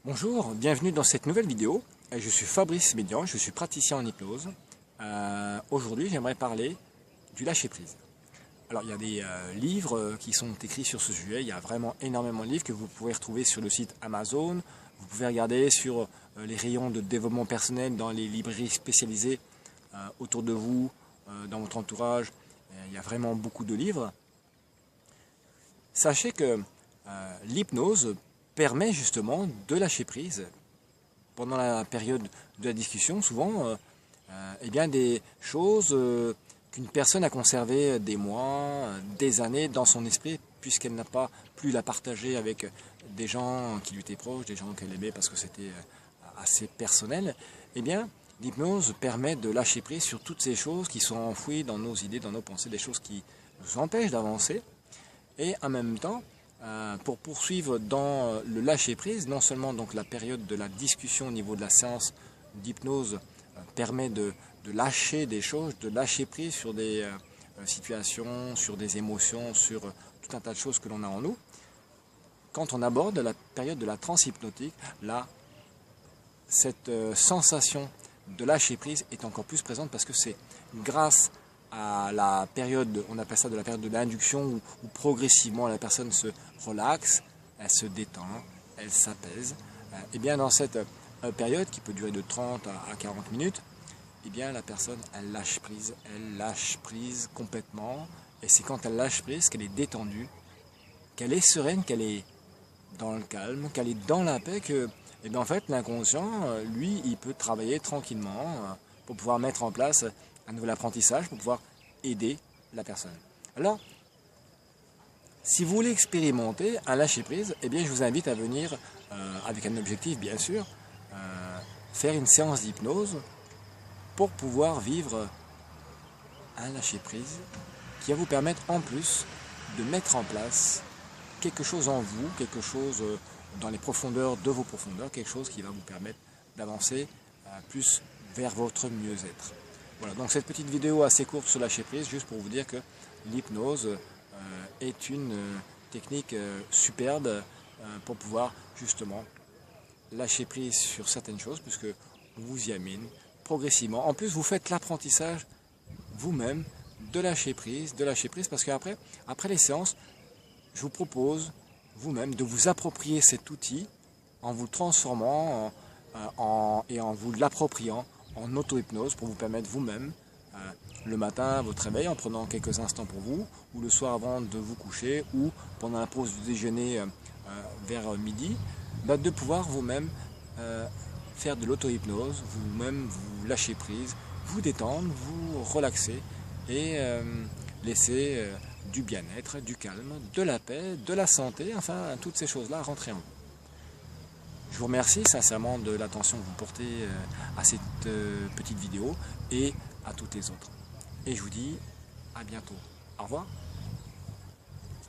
Bonjour, bienvenue dans cette nouvelle vidéo. Je suis Fabrice Médian, je suis praticien en hypnose. Aujourd'hui, j'aimerais parler du lâcher-prise. Alors, il y a des livres qui sont écrits sur ce sujet. Il y a vraiment énormément de livres que vous pouvez retrouver sur le site Amazon. Vous pouvez regarder sur les rayons de développement personnel dans les librairies spécialisées autour de vous, dans votre entourage. Il y a vraiment beaucoup de livres. Sachez que l'hypnose permet justement de lâcher prise. Pendant la période de la discussion, souvent, eh bien des choses qu'une personne a conservées des mois, des années dans son esprit, puisqu'elle n'a pas pu la partager avec des gens qui lui étaient proches, des gens qu'elle aimait parce que c'était assez personnel, eh bien, l'hypnose permet de lâcher prise sur toutes ces choses qui sont enfouies dans nos idées, dans nos pensées, des choses qui nous empêchent d'avancer. Et en même temps, pour poursuivre dans le lâcher-prise, non seulement donc la période de la discussion au niveau de la séance d'hypnose permet de lâcher des choses, de lâcher prise sur des situations, sur des émotions, sur tout un tas de choses que l'on a en nous. Quand on aborde la période de la transe hypnotique, là, cette sensation de lâcher prise est encore plus présente parce que c'est grâce à la période, on appelle ça de la période de l'induction où progressivement la personne se relaxe, elle se détend, elle s'apaise. Et bien dans cette période qui peut durer de 30 à 40 minutes, et bien la personne elle lâche prise complètement. Et c'est quand elle lâche prise qu'elle est détendue, qu'elle est sereine, qu'elle est dans le calme, qu'elle est dans la paix, que et bien en fait l'inconscient, lui, il peut travailler tranquillement pour pouvoir mettre en place un nouvel apprentissage pour pouvoir aider la personne. Alors, si vous voulez expérimenter un lâcher-prise, eh bien, je vous invite à venir, avec un objectif bien sûr, faire une séance d'hypnose pour pouvoir vivre un lâcher-prise qui va vous permettre en plus de mettre en place quelque chose en vous, quelque chose dans les profondeurs de vos profondeurs, quelque chose qui va vous permettre d'avancer plus vers votre mieux-être. Voilà, donc cette petite vidéo assez courte sur lâcher prise, juste pour vous dire que l'hypnose est une technique superbe pour pouvoir justement lâcher prise sur certaines choses, puisque on vous y amène progressivement. En plus, vous faites l'apprentissage vous-même de lâcher prise, parce qu'après les séances, je vous propose vous-même de vous approprier cet outil en vous transformant et en vous l'appropriant en auto-hypnose pour vous permettre vous-même, le matin à votre réveil, en prenant quelques instants pour vous, ou le soir avant de vous coucher, ou pendant la pause du déjeuner vers midi, de pouvoir vous-même faire de l'auto-hypnose, vous-même vous lâcher prise, vous détendre, vous relaxer et laisser du bien-être, du calme, de la paix, de la santé, enfin toutes ces choses-là rentrer en vous. Je vous remercie sincèrement de l'attention que vous portez à cette petite vidéo et à toutes les autres. Et je vous dis à bientôt. Au revoir.